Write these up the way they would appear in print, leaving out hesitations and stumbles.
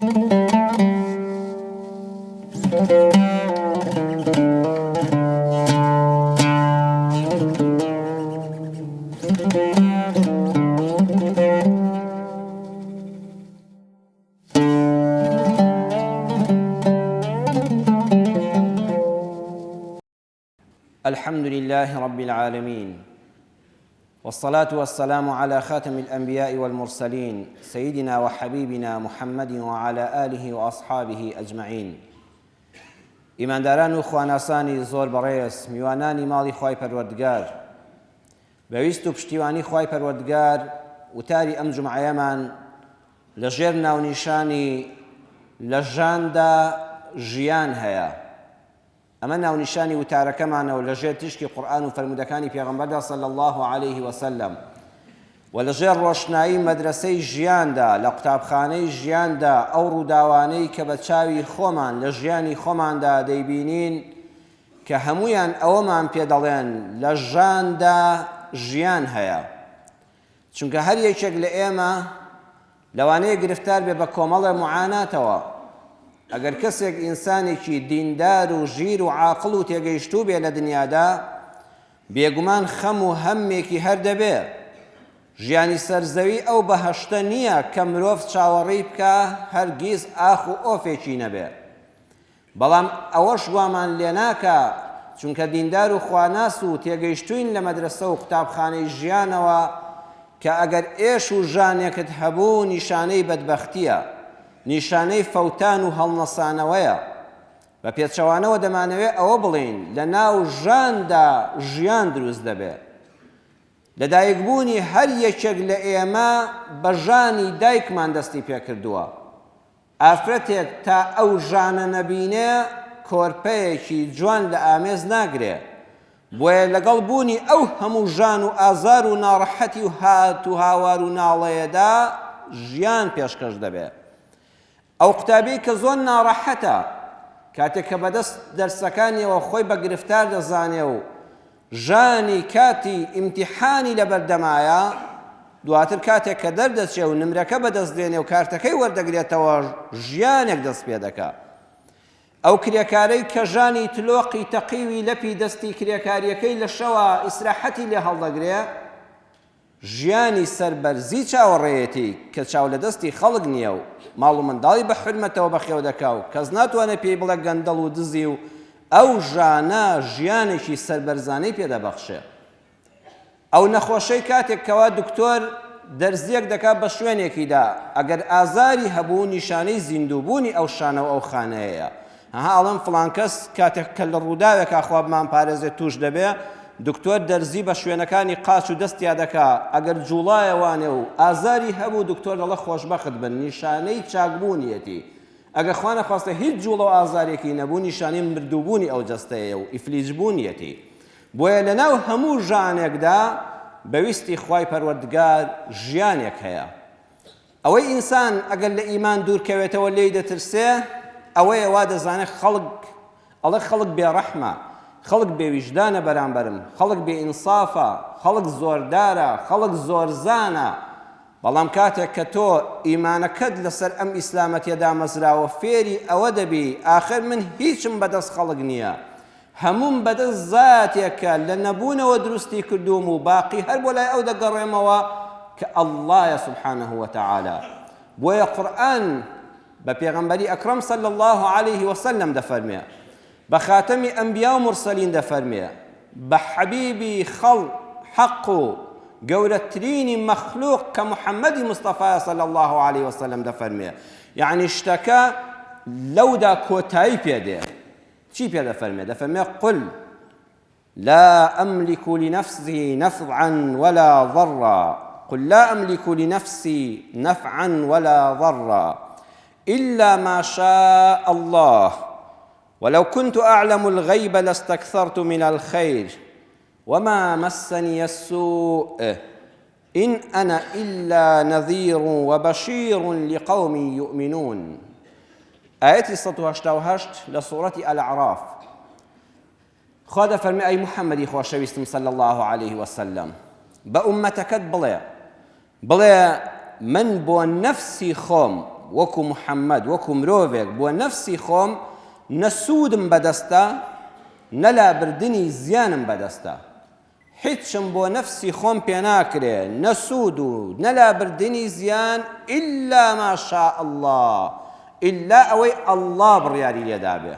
الحمد لله رب العالمين، والصلاة والسلام على خاتم الأنبياء والمرسلين سيدنا وحبيبنا محمد وعلى آله وأصحابه أجمعين. إيمان داران و خواناسانی زۆر بەڕێز، میوانانی ماڵی خوای پەروەردگار، بەویست و پشتیوانی خوای پەروەردگار وتاری ئەم جومعەیەمان لەژێر ناونیشانی لە ژاندا ژیان هەیە. ئەمە ناونیشانی وتارەکەمانەوە لەژێر تشکی قورئان و فەرمودەکانی پێغەمبەردا صلی الله عليه وسلم و لەژێر ڕۆشنایی مەدرسەی ژیاندا، لە قوتابخانەی ژیاندا ئەو ڕووداوانەی کە بە چاوی خۆمان لە ژیانی خۆماندا دەیبینین کە هەمویان ئەوەمان پێ دەڵێن لە ژاندا ژیان هەیە. چونکە هەر یەکێک لە ئێمە لەوانەیە گرفتار بێ بە کۆمەڵە معاناتەوە. ئەگەر کەسێک ئینسانێکی دیندار و ژیر و عاقڵ و تێگەیشتوو بێ لە دنیادا، بێگومان خەم و هەمێکی هەر دەبێ. ژیانی سەرزەوی ئەو بەهەشتە نییە کە مرۆڤ چاوەڕێی بکە هەرگیز ئاخ و ئۆفێکی نەبێ. بەڵام ئەوەش گوامان لێ ناکە چونکە دیندار و خواناس و تێگەیشتوین لە مەدرسە و قوتابخانەی ژیانەوە کە ئەگەر ئێش و ژانێکت هەبوو نیشانەی بەدبەختیە، نیشانەی فەوتان و هەڵنەسانەوەیە. بە پێچەوانەوە دەمانەوێت ئەوە بڵین لە ناو ژاندا ژیان دروست دەبێت. لەدایکبوونی هەر یەکێک لە ئێمە بە ژانی دایکمان دەستی پێکردووە. ئافرەتێک تا ئەو ژانە نەبینێ کۆرپەیەکی جوان لە ئامێز ناگرێ. بۆیە لەگەڵ بوونی ئەو هەموو ژان و ئازار و ناڕەحەتی و هات و هاوار و ناڵەیەدا ژیان پێشکەش دەبێت. ئەو قوتابی کە زۆر ناڕەحەتە کاتێک کە بەدەست دەرسەکانیەوە خۆی بە گرفتار دەزانێ و ژانی کاتی ئیمتیحانی لەبەردەمایە، دواتر کاتێک کە دەردەچێ و نمرەکە بەدەستدێنێ و کارتەکەی وەردەگرێتەوە ژیانێک دەست پێ دەکات. ئەو کرێکارەی کە ژانی تلۆقی تەقیوی لەپی دەستی کرێکاریەکەی لە شەوە ئیسراحەتی لێ هەڵدەگرێ، ژیانی سەربەرزی چاوەڕێیەتی کە چاو لە دەستی خەڵک نییە و ماڵ و منداڵی بە حرمەتەوە بەخێو دەکا و کەس ناتوانێت پێی بڵێ گەندەڵ و دزی و ئەو ژانە ژیانێکی سەربەرزانەی پێدەبەخشێ. ئەو نەخۆشەی کاتێک کەوا دکتۆر دەرزیەک دەکات بە شوێنێکیدا، ئەگەر ئازاری هەبوو نیشانەی زیندووبوونی ئەو شانە و ئەو خانەیەیە. ئەڵەم فڵان کەس کاتێک کە لە ڕووداوێکا خواب مامپارێزێت توش دەبێ، دکتۆر دەرزی بە شوێنەکانی قاچ و دەستیا دەکا. ئەگەر جوڵایەوانێ و ئازاری هەبوو دکتۆر دەڵێ خۆشبەخت بن، نیشانەی چاکبوونیەتی. ئەگەر خوا نەخواستە هیچ جوڵە و ئازارێکی نەبوو، نیشانەی مردووبوونی ئەو جەستەیە و ئیفلیجبوونیەتی. بۆیە لەناو هەموو ژانێکدا بەویستی خوای پەروەردگار ژیانێک هەیە. ئەوەی ئینسان ئەگەر لە ئیمان دوورکەوێتەوە لێی دەترسێ، ئەوەیە وا دەزانێت خەڵک بێڕەحمە، خەڵک بێویژدانە بەرامبەرم، خەڵک بێئینسافە، خەڵک زۆردارە، خەڵک زۆرزانە. بەڵام کاتێک کە تۆ ئیمانەکەت لەسەر ئەم ئیسلامەتیەدا مەزراوە، فێری ئەوە دەبی ئاخر من هیچم بەدەست خەڵک نییە، هەموم بەدەست زاتێکە لە نەبوونەوە دروستی کردوم و باقی هەر بۆ لای ئەو دەگەڕێمەوە کە ئەڵڵایە سوبحانەه وتەعالا. بۆیە قورئان بە پێغەمبەری ئەکرەم صلی الله عليه وسلم دەفەرمێ، بە خاتەمی ئەنبیا و مرسەلین دەفەرمێ، بە حەبیبی خەڵق حەق و گەورەترینی مەخلوق کە محەممەدی مستەفا صلی الله عليه وسلم دەفەرمێ. یعنی شتەکە لەودا کۆتایی پێدێ. چی پێ دەفەرمێ؟ دەفەرمێ قل لا أملك لنفسي نفعا ولا ضرا، قل لا أملك لنفسي نفعا ولا ضرا إلا ما شاء الله ولو كنت أعلم الغيب لاستكثرت من الخير وما مسني السوء إن أنا إلا نذير وبشير لقوم يؤمنون. آية 188 لسورة الأعراف. خوا دەفەرمێ ئەی محەممەدی خۆشەویستم صلی الله عليه وسلم، بە ئومەتەکەت بڵێ من بۆ نەفسی خۆم وەکو محەممەد وەکو مرۆڤێک بۆ نەفسی خۆم نەسوودم بەدەستە نەلابردنی زیانم بەدەستە هیچم بۆ نەفسی خۆم پێ ناکرێ نەسوود و نەلابردنی زیان ئیلا ماشاء الله ئیلا ئەوەی ئەڵڵا بڕیاری لێدا بێ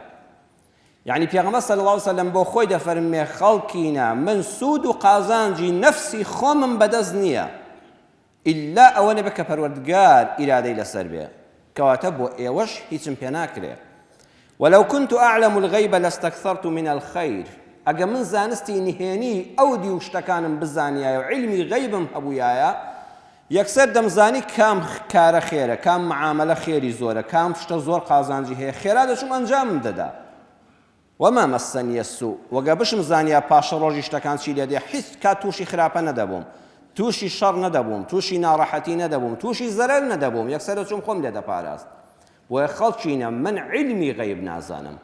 یعنی پێغەمبەر صلی الله علیه وسلم بۆ خۆی دەفەرمێ خەڵکینە من سوود و قازانجی نەفسی خۆمم بەدەست نییە ئیلا ئەوە نەبێ کە پەروەردگار ئیرادەی لەسەر بێ کەواتە بۆ ئێوەش هیچم پێ ناکرێ ولو كنت أعلم الغيب لاستكثرت من الخير ئەگە من زانستی نهێنی ئەو دی و شتەکانم بزانیایە و علمی غەیبم هەبوویایە یەکسەر دەمزانی کام کارە خێرە کام معاملە خێری زۆرە کام شتە زۆر قازانجی هەیە خێرا دەچم ئەنجامم دەدا وما مسني السوء وەگە بشم زانیا پاشە ڕۆژی شتەکان چی لێ دێ هیچ کات تووشی خراپە نەدەبووم تووشی شەڕ نەدەبووم تووشی ناڕەحەتی نەدەبووم تووشی زەرەر نەدەبووم یەکسەر دەچم خۆم لێ دەپاراست بۆیە خەڵکینە من علمی غەیب نازانم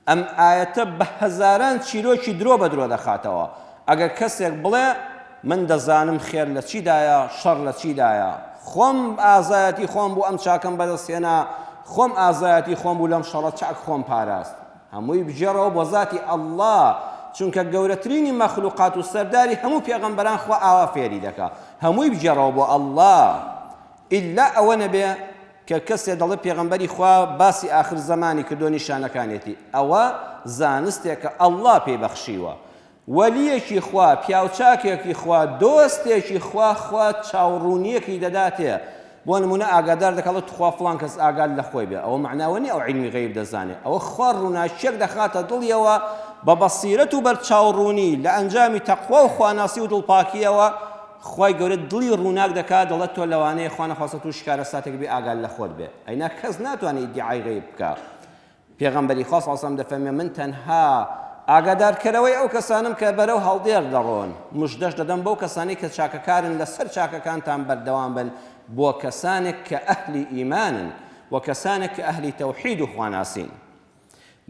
ئەم ئاەتە بە هەزاران چیرۆکی درۆ بە درۆ دەخاتەوە ئەگەر کەسێک بڵێ من دەزانم خێر لە چیدایە شەڕ لە چیدایە خۆم ئازایەتی خۆم بوو ئەم چاکەم بەدەستێنا خۆم ئازایەتی خۆم بوو لەم شەڕە چاک خۆم پاراست هەمووی بژێڕەوە بۆ ذاتی ئەڵڵا چونکە گەورەترینی مەخلوقات و سەرداری هەموو پێغەمبەران خوا ئاوا فێری دەکا هەمووی بژێڕەوە بۆ ئەڵڵا ئیلا ئەوە نەبێ کە کەسێ دەڵێ پێغەمبەری خوا باسی ئاخر زەمانی کردو نیشانەکانێتی ئەوە زانستێکە ئەڵڵا پێبەخشیوە وەلیەکی خوا پیاوچاکێکی خوا دۆستێکی خوا چاوڕوونیەکی دەداتێ بۆ نمونە ئاگادار دەکەڵێت خوا فڵان کەس ئاگاد لە خۆی بێ ئەوە معناوە نیە ئەو علمی غەیب دەزانێت ئەوە خوا ڕووناچیەک دەخاتە دڵیەوە بە بەسیرەت و بەرچاوڕوونی لە ئەنجامی تەقوا و خواناسی و دڵپاکیەوە خوای گەورە دڵی ڕووناک دەکات دەڵێت تۆ لەوانەیە خوا نەخواستە تووش کارە ساتێک بێ ئاگاد لە خۆت بێ ئەینا کەس ناتوانێت ئیدعای غەیب بکات پێغەمبەری خوا صلی الله علیه وسلم دەفەرمێ من تەنها ئاگادارکەرەوەی ئەو کەسانم کە بەرەو هەڵدێر دەڕۆن مژدەش دەدەم بەو کەسانی کە چاکەکارن لەسەر چاکەکانتان بەردەوام بن بۆ کەسانێک کە ئەهلی ئیمانن و کەسانێک کە ئەهلی تەوحید و خواناسین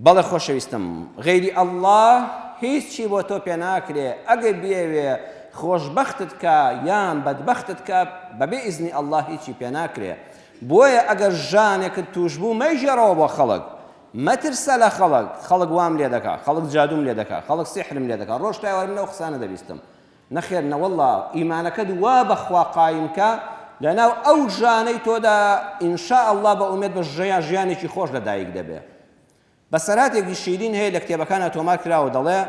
بەڵێ خۆشەویستم غەیری ئەڵڵا هیچی بۆ تۆ پێ ناکرێ ئەگەر بێوێ خۆشبەختت کە یان بەدبەختت کە بەبێ ئیزنی ئەڵڵا هیچی پێ ناکرێ بۆیە ئەگەر ژانێکت توش بوو مەیژێڕەوە بۆ خەڵک مەترسە لە خەڵک وام لێ دەکات خەڵک جادوم لێ دەکات خەڵک سیحرم لێ دەکات ڕۆژ تایوەرم لەو قسانە دەبیستم نەخێر نەوەڵڵا ئیمانەکەت وا بەخوا قایمکە لەناو ئەو ژانەی تۆدا ئینشاء ئەڵڵا بە ئومێد بە ژیانێکی خۆش لەدایک دەبێ بەسەراتێکی شیرین هەیە لە کتێبەکانە تۆمار کراوە دەڵێ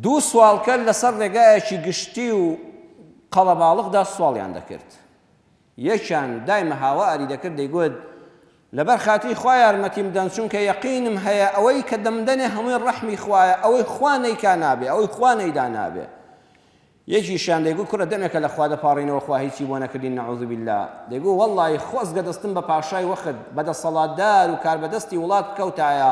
دوو سوالکەر لەسەر ڕێگایەکی گشتی و قەڵەباڵغدا سواڵیان دەکرد یەکیان دایمە هاواری دەکرد دەیگوت لەبەر خاتری خوا یارمەتیم بدەن چونکە یەقینم هەیە ئەوەی کە دەمدەنێ هەمووی ڕەحمی خوایە ئەوەی خوا نەیکا نابێ ئەوەی خوا نەیدا نابێ یەکیشیان دەیگوت کوڕە دەمێکە لە خوا دەپاڕینەوە خوا هیچی بۆ نەکردین نەعوذ بالله دەیگوت وەڵڵی خۆزگە دەستم بە پاشای وەخت بەدەسەڵاتدار و کاربەدەستی وڵات کەوتایە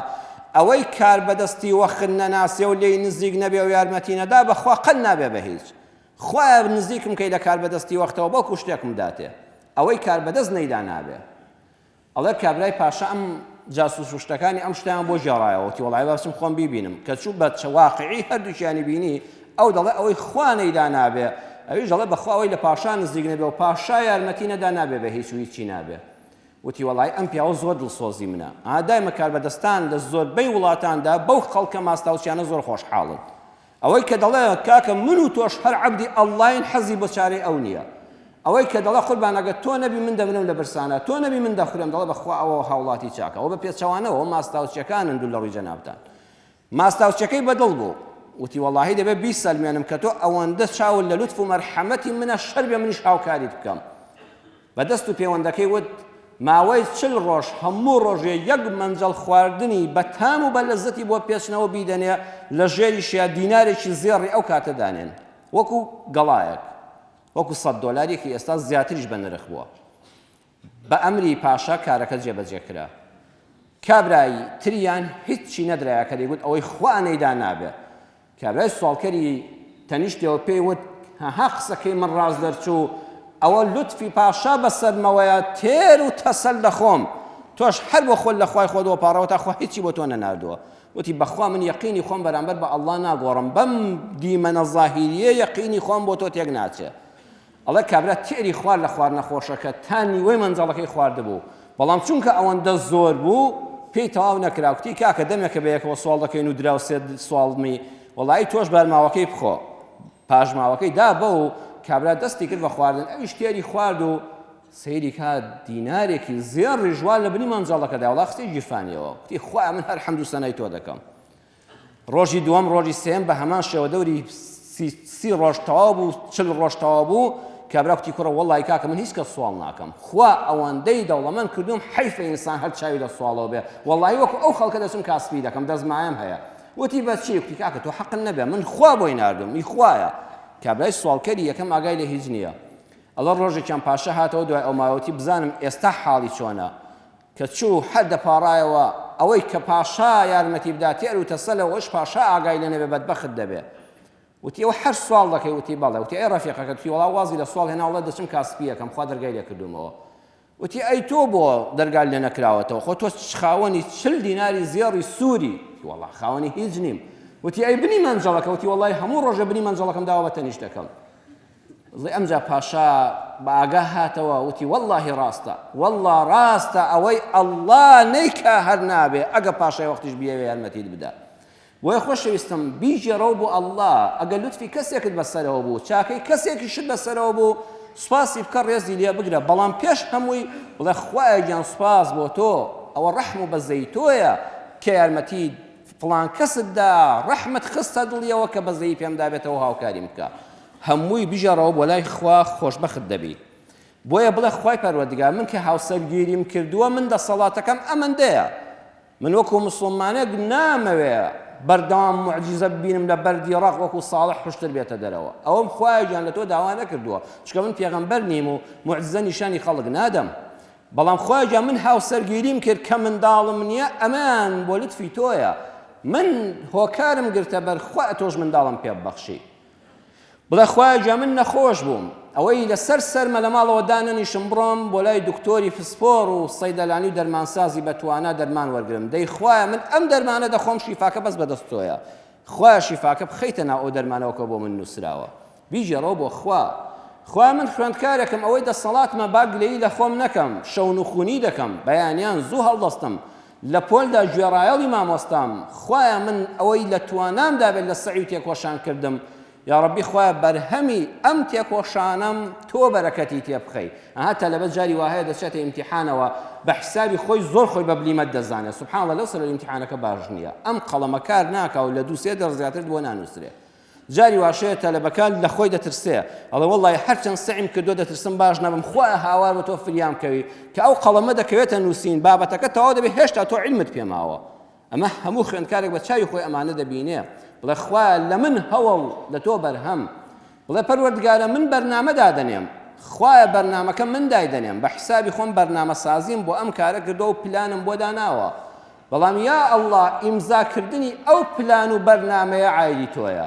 ئەوەی کاربەدەستی وەخت نەناسێ و لێی نزیک نەبێ و یارمەتی نەدا بەخوا قەت نابێ بە هیچ خوا نزیکم کەی لە کاربەدەستی وەختەوە بەڵکو شتێکم داتێ ئەوەی کاربەدەست نەیدا نابێ ئەڵێ کابرای پاشا ئەم جاسوس و شتەکانی ئەم شتیان بۆ گێڕایەوە وتی وەڵای باشم خۆم بیبینم کە چوو بە واقعی هەردووکیانی بینی ئەو دەڵێ ئەوەی خوا نەیدا نابێ ئەویش دەڵێ بەخوا ئەوەی لە پاشا نزیک نەبێ و پاشا یارمەتی نەدا نابێ بە هیچ و هیچی نابێ وتی وەڵای ئەم پیاوە زۆر دڵسۆزی منە دایمە کاربەدەستان لە زۆربەی وڵاتاندا بەو خەڵکە ماستاوچیانە زۆر خۆشحاڵن ئەوەی کە دەڵێ کاکە من و تۆش هەر عەبدی ئەڵڵاین حەزی بۆ چارەی ئەو نییە ئەوەی کە دەڵێ قوربان ئەگەر تۆ نەبی من دەبنم لە برسانە تۆ نەبی من دەخورم دەڵێ بەخوا ئەوە هاوڵاتی چاکە ئەوە بە پێچەوانەوە ماستاوچیەکانن دوو لە ڕووی جەنابتان ماستاوچیەکەی بەدڵ بوو وتی وەڵاهی دەبێت 20 سەلمێنم کە تۆ ئەوەندە چاول لە لوتف و مەرحەمەتی منە شەر بێ منیش هاوکاریت بکەم بەدەست و پەیوەندەکەی وت ماوەی 40 ڕۆژ هەموو ڕۆژێ یەک مەنجەڵ خواردنی بە تام و بە لەزەتی بۆ پێچنەوە بیدەنێ لە ژێریشیا دینارێکی زێڕی ئەو کاتە دانێن وەکو گەڵایەک وەکو $100 ئێستا زیاتریش بە نرخ بووە بە ئەمری پاشا کارەکە جێبەجێ کرا کابرای تریان هیچی نەدرایە کە دەیگوت ئەوەی خوا نەیدا نابێ کابرای سوالکەری تەنیشتەوە پێی وت ها قسەکەی من ڕاز دەرچوو ئەوە لوتفی پاشا بەسەرمەوەیە تێر و تەسەل دەخۆم تۆش هەر بۆ خۆت لە خوای خۆتەوە پاڕەوە تا خوا هیچی بۆ تۆ نەناردووە وتی بەخوا من یەقینی خۆم بەرامبەر بە ئەڵڵا ناگۆڕم بەم دیمەنە زاهیریە یەقینی خۆم بۆ تۆ تێک ناچێ ئەڵێ کابرا تێری خوارد لە خوارد نەخۆشەکە تا نیوەی مەنجەڵەکەی خواردبوو بەڵام چونکە ئەوەندە زۆر بوو پێی تەواو نەکرا کوتی کاکە دەمێکە بەیەکەوە سوال دەکەین و درا و سێ سوالمی وەڵی تۆش بەرماوەکەی بخۆ پاژماوەکەی دا بە و کابرا دەستی کرد بە خواردن ئەویش تێری خوارد و سەیری کات دینارێکی زێر ڕژوال لە بنی مانجاڵەکەدا وڵا خستەی گیرفانیەوە کوتی خوا من هەر حەمد و سەنای تۆ دەکەم ڕۆژی دووەم ڕۆژی سێم بە هەمان شێوە دەوری 30 ڕۆژ تەواو بوو 40 ڕۆژ تەواو بوو کابرا کوتی کوڕە وەڵی کاکە من هیچ کەس سوال ناکەم خوا ئەوەندەی دەوڵەمەند کردوم حەیفە ئینسان هەر چاوی لە سوالەوە بێ وەڵی وەکو ئەو خەڵکە دەچم کاسبی دەکەم دەزمایم هەیە وتی بە چی کوتی کاکە تۆ حەقت نەبێ من خوا بۆی ناردم ئی خوایە کابرای سوالکەری یەکەم ئاگای لە هیچ نییە ئەڵە ڕۆژێکیان پاشە هاتەوە دوای ئەو ماوەتی بزانم ئێستا حاڵی چۆنە کە چوو هەر دەپاڕایەوە ئەوەی کە پاشا یارمەتی بدات تێر و تەسەلەوەش پاشا ئاگای لە نەبێ بەدبەخت دەبێ وتی ئەوە هەر سوال دەکەی وتی بەڵێ وتی ئەی ڕەفیقەکە توی وەڵا وازی لە سوال هێنا وڵا دەچم کاسپیەکەم خوا دەرگای لێ کردومەوە وتی ئەی تۆ بۆ دەرگای لێ نەکراوەتەوە خۆ تۆ خاوەنی 40 دیناری زێڕی سووری وەڵا خاوەنی هیچ نیم وتی ئەی بنی مەنجەڵەکە وتی وەڵی هەموو ڕۆژە بنی مەنجەڵەکەم داوە بە تەنیشت دەکەم ڵێ ئەمجا پاشا بە ئاگا هاتەوە وتی وەڵڵاهی ڕاستە وەڵڵا ڕاستە ئەوەی ئەڵڵا نەیکا هەر نابێ ئەگە پاشای وەختیش بیەوێ یارمەتیت بدە بۆیە خۆشەویستم بیژێڕەوە بۆ ئەڵڵا ئەگە لوتفی کەسێکت بەسەرەوە بوو چاکەی کەسێکیشت بەسەرەوە بوو سوپاسی بکە ڕێزی لێ بگرە بەڵام پێش هەمووی بڵێ خوایە گیان سوپاس بۆ تۆ ئەوە ڕەحم و بەزەی تۆیە کە یارمەتی فڵان کەستدا ڕەحمت خستە دڵیەوە کە بەزەی پێم دابێتەوە هاوکاریم بکە هەمووی بژێڕەوە بۆ لای خوا خۆشبەخت دەبی بۆیە بڵێ خوای پەروەردگار من کە هاوسەرگیریم کردووە من دەسەڵاتەکەم ئەمەندەیە من وەکو موسڵمانێک نامەوێ بەردەوام موعجیزە ببینم لە بەردی ڕەق وەکو ساڵح خوشتر بێتە دەرەوە ئەوەم خوایە گیان لە تۆ داوا نەکردووە چکە من پێغەمبەر نیم و موعجیزە نیشانی خەڵک نادەم بەڵام خوایە گیان من هاوسەرگیریم کرد کە منداڵم نییە ئەمان بۆ لوتفی تۆیە من هۆکارم گرتە بەر خوا تۆش منداڵم پێ ببەخشی بڵێ خوایە گیان من نەخۆش بووم ئەوەی لەسەر سەرمە لە ماڵەوە دانەنیشم بڕۆم بۆ لای دکتۆری پسپۆڕ و سەیدەلانی و دەرمانسازی بەتوانە دەرمان وەرگرم دەی خوایە من ئەم دەرمانە دەخۆم شیفاکە بەس بەدەست تۆیە خوایە شیفاکە بخەیتە ناو ئەو دەرمانەوەکە بۆ من نووسراوە بیژێڕەوە بۆ خوا من خوێندکارێکم ئەوەی دەسەڵاتمە باگلەیی لە خۆم نەکەم شەون و خونی دەکەم بەیانیان زوو هەڵدەستم لە پۆلدا گوێڕایەڵی مامۆستام خوایە من ئەوەی لە توانامدا بێت لە سەعی و تێکۆشان کردم یا ربی خوایە بەرهەمی ئەم تێکۆشانم تۆ بەرەکەتی تێ بخەی ئەها تەلەبەت جاری وهەیە دەچێتە ئیمتیحانەوە بە حسابی خۆی زۆر خۆی بە بلیمەت دەزانێت سوبحان الله لەو سەر ئیمتیحانەکە باش نییە ئەم قەڵەمە کار ناکا و لە 2-3 دەرس زیاتر بۆ نانووسرێ جاری واشەیە تەلەبەکان لە خۆی دەترسێ ئەڵێ وەڵڵی هەرچەند سەعیم کردو دەترسم باش نەبم خوایە هاوار بە تۆ فریام کەوی کە ئەو قەڵەمە دەکەوێتە نووسین بابەتەکە تەواو دەبێت هێشتا تۆ عیلمت پێماوە ئەمە هەموو خوێندکارێک بە چاوی خۆی ئەمانە دەبینێ بڵێ خوایە لە من هەوە و لە تۆ بەرهەم بڵێ پەروەردگارە من بەرنامە دادەنێم خوایە بەرنامەکە من دایدەنێم بە حسابی خۆم بەرنامە سازیم بۆ ئەم کارە کردو و پلانم بۆ داناوە بەڵام یا ئەڵڵا ئیمزاکردنی ئەو پلان و بەرنامەیە عایدی تۆیە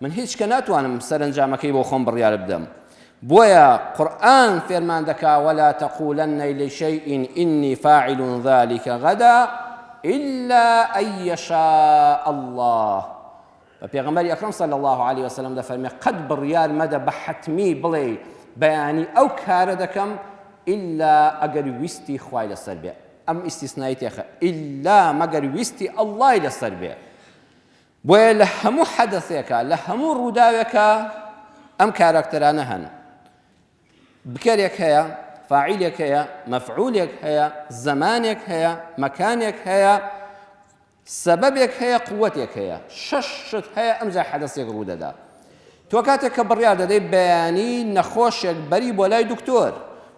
من هیچ کە ناتوانم سەرنجامەکەی بۆ خۆم بڕیار بدەم بۆیە قورئان فێرمان دەکا ولا تقولن لشيء إني فاعل ذلك غدا إلا أن يشاء الله پێغەمبەری ئەکرەم صلی الله عليه وسلم دەفەرمێ قەت بڕیار مەدە بە حەتمی بڵێ بەیانی ئەو کارە دەکەم ئیلا ئەگەر ویستی خوای لەسەر بێ ئەم ئیستیسنای تێخە ئیلا مەگەر ویستی ئەڵڵای لەسەر بێ بۆیە لە هەموو حەدەثێکە لە هەموو ڕووداوێکە ئەم کاراکتەرانە هەن بکەرێک هەیە فاعیلێک هەیە مەفعولێک هەیە زەمانێک هەیە مەکانێک هەیە سەبەبێک هەیە قووەتێک هەیە شەش شت هەیە ئەمجا حەدەثێک ڕوو دەدا تۆ کاتێک کە بڕیار دەدەی بەیانی نەخۆشێک بەری بۆ لای دکتۆر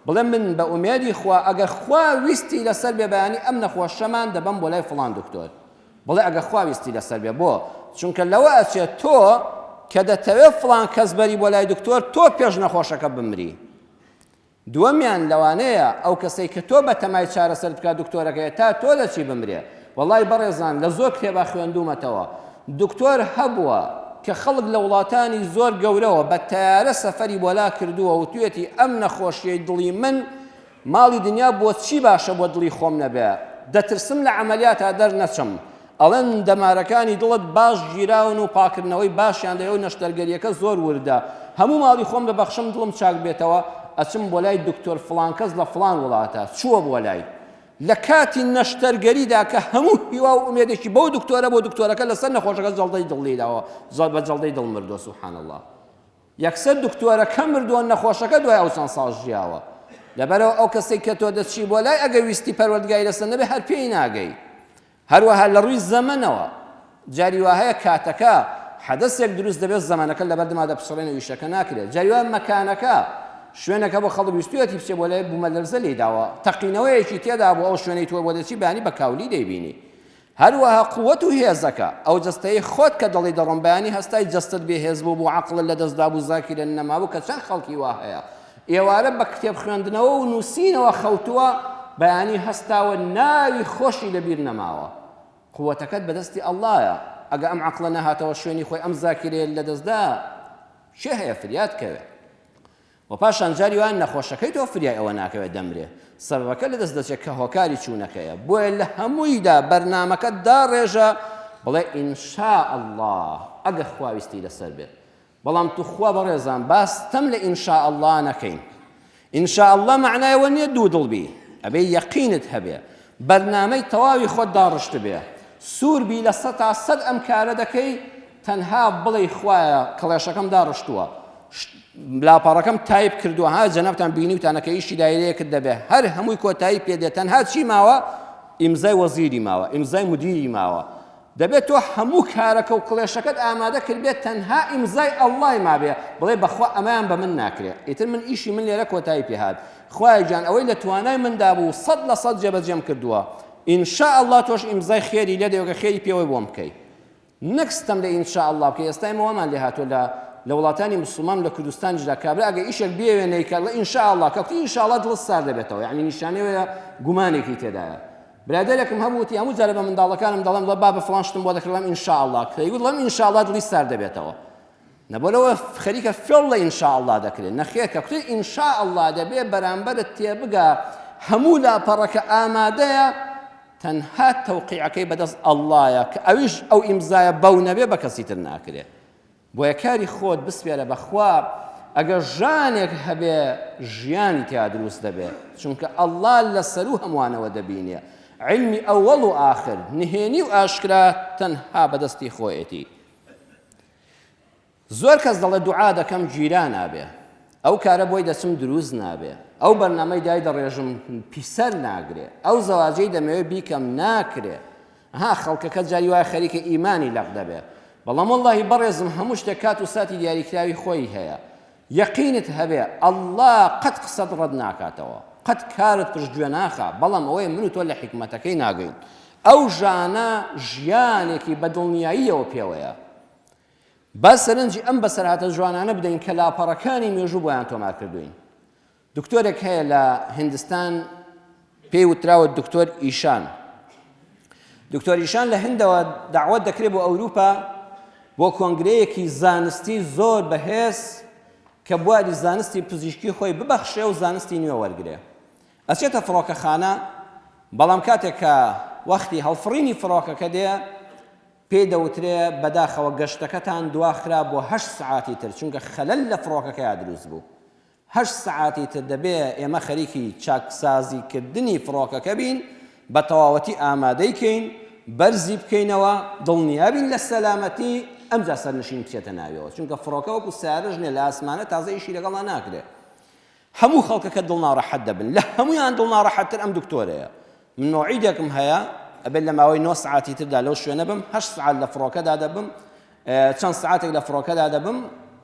بڵێ من بە ئومێدی خوا ئەگەر خوا ویستی لەسەر بێ بەیانی ئەم نەخۆشەمان دەبەم بۆ لای فڵان دکتۆر بڵێ ئەگەر خوا ویستی لەسەر بێ بۆ چونکە لەوە ئەچێت تۆ کە دەتەوێت فڵان کەس بەری بۆ لای دکتۆر تۆ پێش نەخۆشەکە بمری دووەمیان لەوانەیە ئەو کەسەی کە تۆ بە تەمای چارەسەر بکە دکتۆرەکەی تا تۆ لە چی بمرێ وەڵای بەڕێزان لە زۆر کتێبا خوێندوومەتەوە دکتۆر هەبووە کە خەڵک لە وڵاتانی زۆر گەورەوە بە تەیارە سەفەری بۆلا کردووە و توێتی ئەم نەخۆشیەی دڵی من ماڵی دنیا بۆ چی باشە بۆ دڵی خۆم نەبێ دەترسم لە عەمەلیاتە دەرنەچم ئەڵێن دەمارەکانی دڵت باش گیراون و پاکردنەوەی باشیان دەوێت و نەشتەرگەریەکە زۆر وردە هەموو ماڵی خۆم دەبەخشم دڵم چاک بێتەوە ئەچم بۆ لای دکتۆر فڵان کەس لە فڵان وڵاتە چووە بۆ لای لە کاتی نەشتەرگەریدا کە هەموو هیوا و ئومێدێکی بەو دکتۆرە بۆ دکتۆرەکە لەسەر نەخۆشەکە جەڵدەی دڵیداوە بە جەڵدەی دڵ مردووە سوبحان الله یەکسەر دکتۆرەکە مردووە نەخۆشەکە دوای ئەو چەند ساڵ ژیاوە لەبەرەوە ئەو کەسێک کە تۆ دەچی بۆ لای ئەگەر ویستی پەروەردگاری لەسەر نەبێ هەر پێی ناگەی هەروەها لە ڕووی زەمەنەوە جاری وا هەیە کاتەکە حەدەسێک دروست دەبێت زەمانەکە لەبەر دەما دەپسڕێنە ویشەکە ناکرێت جاری وا مەکانەکە شوێنەکە بۆ خەڵک ویستوێتی بچێ بۆ لای بوومە لەرزە لێداوە تەقینەوەیەکی تێدا بۆ ئەو شوێنەی تۆ بۆ دەچی بەیانی بە کاولی دەیبینی هەروەها قووەت و هێزەکە ئەو جەستەی خۆت کە دەڵی دەڕۆم بەیانی هەستای جەستت بێهێز بوو بۆ عەقڵت لەدەستدا بوو زاکیرە نەمابوو کە چەند خەڵکی وا هەیە ئێوارە بە کتێب خوێندنەوە و نووسینەوە خەوتووە بەیانی هەستاوە ناوی خۆشی لەبیر نەماوە قووەتەکەت بەدەستی ئەڵڵایە ئەگە ئەم عەقڵە نەهاتەوە شوێنی خۆی ئەم زاکیرەیە لەدەستدا چێ هەیە فریاد کەوێت و پاشان جاری وان نەخۆشەکەی تۆ فریای ئەوە ناکەوێت دەمرێ سەبەبەکە لەدەست دەچێت کە هۆکاری چوونەکەیە بۆیە لە هەموویدا بەرنامەکەت داڕێژە بڵێ ئینشاء الله ئەگە خواویستی لەسەر بێت بەڵام تو خوا بەڕێزان باستەم لە ئینشاء الله نەکەین ئینشاء الله معنایەوە نییە دوو دڵبی ئەبێ یەقینت هەبێ بەرنامەی تەواوی خۆت داڕشت بێ سووربی لە 100 تا 100 ئەم کارە دەکەی تەنها بڵێ خوایە کڵێشەکەم داڕشتووە لاپەڕەکەم تایپ کردووە ها جەنابتان بینیوتانەکە ئیشی دایرەیەکت دەبێ هەر هەمووی کۆتایی پێدێت تەنها چی ماوە ئیمزای وەزیری ماوە ئیمزای مدیری ماوە دەبێت تۆ هەموو کارەکە و کڵێشەکەت ئامادە کردبێت تەنها ئیمزای ئەڵڵای مابێ بڵێ بەخوا ئەمەیان بە من ناکرێت ئیتر من ئیشی من لێرە کۆتایی پێهات خوای جان ئەوەی لە توانای مندا بوو 100% جێبەجێم کردووە ئینشاء الله تۆش ئیمزای خێری لێ دەوێت کە خێری پێوەی بۆم بکەی نەکستم لە ئینشاء الله بکەی ئێستا ئێمەوەمان لێ هاتووە لە وڵاتانی مسلمان لە کوردستانیدا کابرا ئەگە ئیشێک بێوێنەی کە ئینشاء الله کەوتی ئینشاء الله دڵت سار دەبێتەوە یعنی نیشانەیە گومانێکی تێدایە برادێرێکم هەبووتی هەموو جارە بە منداڵەکانم دەڵێم بڵێ بابە فڵان شتم بۆ دەکردم ئینشاء الله کەیگوت دڵم ئینشاء الله دڵی سار دەبێتەوە نەبەرەوە خەریکە فێڵ لە ئینشاء الله دەکرێت نەخێر کە کوتی ئینشاء الله دەبێ بەرامبەرت تێبگا هەموو لاپەڕەکە ئامادەیە تەنها تەوقیعەکەی بەدەست ئەڵڵایە کە ئەویش ئەو ئیمزایە بەو نەبێ بە کەسی تر ناکرێت بۆیە کاری خۆت بسپێرە بەخوا ئەگەر ژانێک هەبێ ژیانی تیا دروست دەبێت چونکە ئەڵڵا لەسەر و هەمووانەوە دەبینێ علمی ئەوەڵ و ئاخر نهێنی و ئاشکرا تەنها بەدەستی خۆیەتی زۆر کەس دەڵێ دوعا دەکەم گیران نابێ ئەو کارە بۆی دەچم دروست نابێ ئەو بەرنامەی دای دەڕێژم پیسەر ناگرێ ئەو زەواجەی دەمەوێت بیکەم ناکرێ ها خەڵکەکە جاری وایە خەریکە ئیمانی لەق دەبێ بەڵام وەڵڵاهی بەڕێزم هەموو شتێک کات و ساتی دیاریکراوی خۆی هەیە یەقینت هەبێ ئەڵڵا قەت قسەت ڕەت ناکاتەوە قەت کارت پشتگوێ ناخا بەڵام ئەوەی من و تۆ لە حیکمەتەکەی ناگەین ئەو ژانە ژیانێکی بەدڵنیاییەوە پێوەیە با سەرنجی ئەم بەسەرهاتە جوانانە بدەین کە لاپەڕەکانی مێژوو بۆیان تۆمار کردوین دکتۆرێک هەیە لە هیندستان پێی وتراوە دکتۆر ئیشان دکتۆر ئیشان لە هندەوە داعوەت دەکرێت بۆ ئەوروپا بۆ کۆنگرەیەکی زانستی زۆر بەهێز کە بواری زانستی پزیشکی خۆی ببەخشێ و زانستی نوێ وەرگرێ ئەچێتە فڕۆکەخانە بەڵام کاتێک کە وەختی هەڵفڕینی فڕۆکەکە دێ پێی دەوترێ بەداخەوە گەشتەکەتان دواخرا بۆ 8 سعاتی تر چونکە خەلەل لە فڕۆکەکەیان دروست بوو 8 سعاتی تر دەبێ ئێمە خەریکی چاکسازیکردنی فڕۆکەکە بین بە تەواوەتی ئامادەی کەین بەرزی بکەینەوە دڵنیابین لە سەلامەتی ئەمجا سەرنشین بچێتە ناویەوە چونکە فڕۆکە وەکو سیارەش نیە لە ئاسمانە تازە ئیشی لەگەڵا ناکرێت هەموو خەڵکەکە دڵناڕەحەت دەبن لە هەموویان دڵناڕەحەتتر ئەم دکتۆرەیە من مۆعیدێکم هەیە ئەبێت لە ماوەی 9 سعاتی تردا لەو شوێنە بم 8 سعات لە فڕۆکەدا دەبم چەند سعاتێک لە فڕۆکەدا دەبم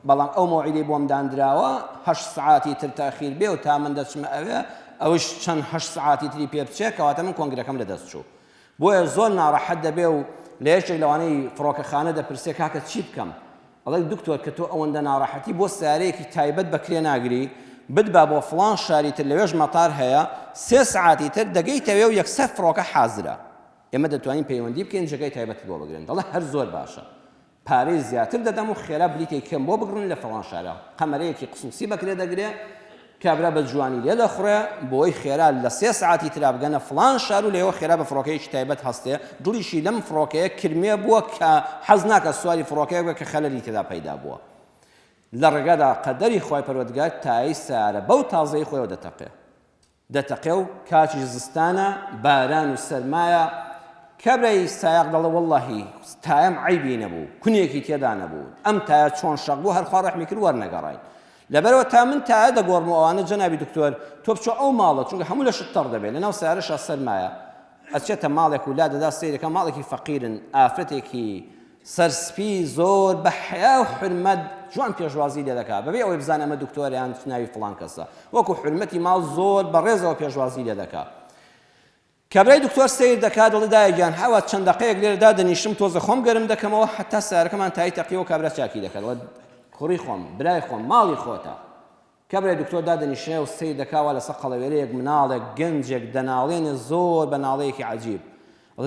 بەڵام ئەو مۆعیدەی بۆم دانراوە 8 سعاتی تر تاخیر بێ و تا من دەچمە ئەوێ ئەوش چەند 8 سعاتی تری پێ بچێت کەواتە من کۆنگرەکەم لەدەست چوو بۆیە زۆر ناڕەحەت دەبێ و لە یەکێک لەوانەی فڕۆکەخانە دەپرسێ کاکە چی بکەم ئەڵێ دکتۆر کە تۆ ئەوەندە ناڕەحەتی بۆ سیارەیەکی تایبەت بەکرێ ناگری بتبا بۆ فڵان شاری تر لەوێژ مەتار هەیە 3 سعاتی تر دەگەیتەوێ و یەکسەر فڕۆکە حازرە ئێمە دەتوانین پەیوەندی بکەین جێگەی تایبەتی بۆ بگرن دەڵێ هەر زۆر باشە پارەی زیاتر دەدەم و خێرا بلیتێک کەم بۆ بگرن لە فڵان شارە قەمەرەیەکی قسوسی بەکرێ دەگرێ کابرا بە جوانی لێ دەخڕێ بۆی خێرا لە 3 سعاتی ترا بگەنە فڵان شار و لێوە خێرا بە فڕۆکەیەکی تایبەت هەستێ دڵیشی لەم فڕۆکەیە کرمێ بووە کە حەز ناکە سواری فڕۆکەیە بکە کە خەلەلی تێدا پەیدا بووە لە ڕێگادا قەدەری خۆی پەروەردگار تای سیارە بەو تازەی خۆیەوە دەتەقێ دەتەقێ و کاتی زستانە باران و سەرمایە کابرای سایق دەڵێ وەڵڵاهی تایم عیبی نەبوو کونێکی تێدا نەبوو ئەم تایە چۆن شەق بوو هەر خوا ڕەحمی کرد وەرنەگەڕاین لەبەرەوە تا من تایە دەگۆڕمەوە ئەوانە جەنابی دکتۆر تۆ بچۆ ئەو ماڵە چونکە هەموو لە شتەڕ دەبێت لەناو سیارەشە سەرمایە ئەچێتە ماڵێک و لا دەدا سەیرەکە ماڵێکی فەقیرن ئافرەتێکی سەرسپی زۆر بە حیا و حرمەت جوان پێشوازی لێ دەکات بەبێ ئەوەی بزانە ئەمە دکتۆریان ناوی فڵان کەسە وەکو حرمەتی ماڵ زۆر بەڕێزەوە پێشوازی لێ دەکات کابرای دکتۆر سیر دەکات دڵی دایگیان هاوە چەند دقەیەک لێرەدا دەنیشم تۆزە خۆم گەرم دەکەمەوە حتا سیارەکەمان تایی تەقیەوە کابرا چاکی دەکات کوڕی خۆم برای خۆم ماڵی خۆتە کابرای دکتۆر دادەنیشێ و سیر دەکاوە لەسەر قەڵەوێرەیەک مناڵێک گەنجێک دەناڵێنێ زۆر بە ناڵەیەکی عەجیب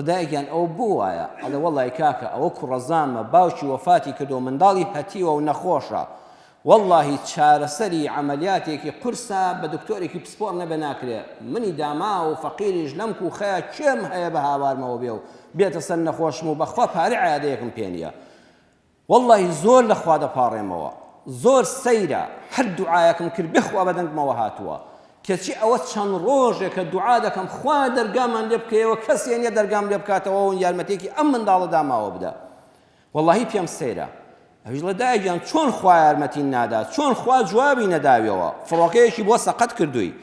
دایگیان ئەو بوو وایە ئەڵێ وەڵڵای کاکە ئەوە کوڕەزامە باوکی وەفاتی کردو منداڵی هەتیوە و نەخۆشە واللهی چارەسەری عملیاتێکی قورسە بە دکتۆرێکی پسپۆر نەبێ ناکرێ منی داما و فەقیریش لەم کوخەیە کێم هەیە بە هاوارمەوە بێ و بێتە سەر نەخۆشم و بەخوا پارەی عایادەیەکم پێ نییە واللهی زۆر لەخوا دەپاڕێمەوە زۆر سەیرە هەر دوعایەکم کرد بخوا بەدەنگمەوە هاتووە کەچی ئەوە چەند ڕۆژێکە دوعا دەکەم خوا دەرگامان لێ بکەیەوە کەسێ نییە دەرگام لێ بکاتەوە و یارمەتێکی ئەم منداڵە داماوە بدە واللهی پێم سەیرە ئەویش لە دایگیان چۆن خوا یارمەتی نادات چۆن خوا جوابی نەداویەوە فڕۆکەیەکی بۆ سەقەت کردووی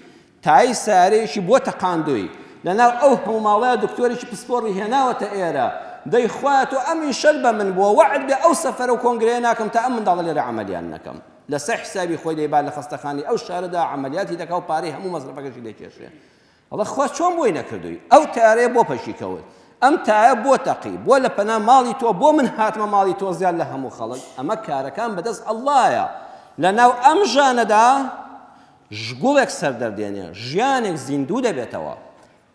تای سارەیەکی بۆ تەقاندووی لەناو ئەو هەموو ماڵەیە دکتۆرێکی پسپۆڕی هێناوەتە ئێرە دەی خوا تۆ ئەمی شەر بە من بووە وعد بێ ئەو سەفەرە و کۆنگرەیە ناکەم تا ئەم منداڵە لێرە عەمەلیان نەکەم لەسەر حسابی خۆی دەیبات لە خەستەخانەی ئەو شارەدا عەمەلیاتی دەکا و پارەی هەموو مەزرفەکەشی دەکێشێ ئەڵێ خوا چۆن بۆی نەکردووی ئەو تارەیە بۆ پەشی کەوت ئەم تایە بۆ تەقی بۆ لە پەنا ماڵی تۆ بۆ من هاتمە ماڵی تۆ زیاد لە هەموو خەڵک ئەمە کارەکان بەدەست ئەڵڵایە لەناو ئەم ژانەدا ژگوڵێک سەردەردێنێ ژیانێک زیندوو دەبێتەوە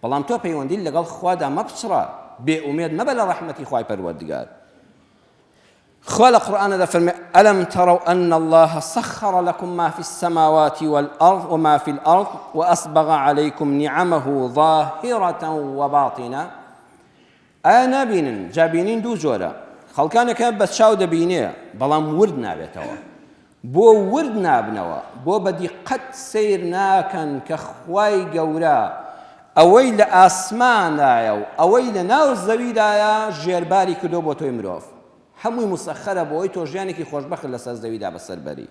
بەڵام تۆ پەیوەندی لەگەڵ خوادا مەپچڕە بێئومێد مەبە لە ڕەحمەتی خوای پەروەردگار خوا لە قورئانە دەفەرمێ ئەلەم تەڕەو ئەن الله سەخەڕ لەکم ما في السماوات والأرض وما في الأرض وأسبغ عليكم نعمه ظاهرة وباطنة ئایا نابینن جابینین دوو جۆرە خەڵکانێکە بە چاو دەبینێ بەڵام ورد نابێتەوە بۆ ورد نابنەوە بۆ بەدیقەت سیر ناکەن کە خوای گەورە ئەوەی لە ئاسمانایە و ئەوەی لە ناو زەویدایە ژێرباری کردو بۆ تۆی مرۆڤ هەمووی مسەخەرە بۆی تۆ ژیانێکی خۆشبەخت لەسەر زەویدا بەسەربەری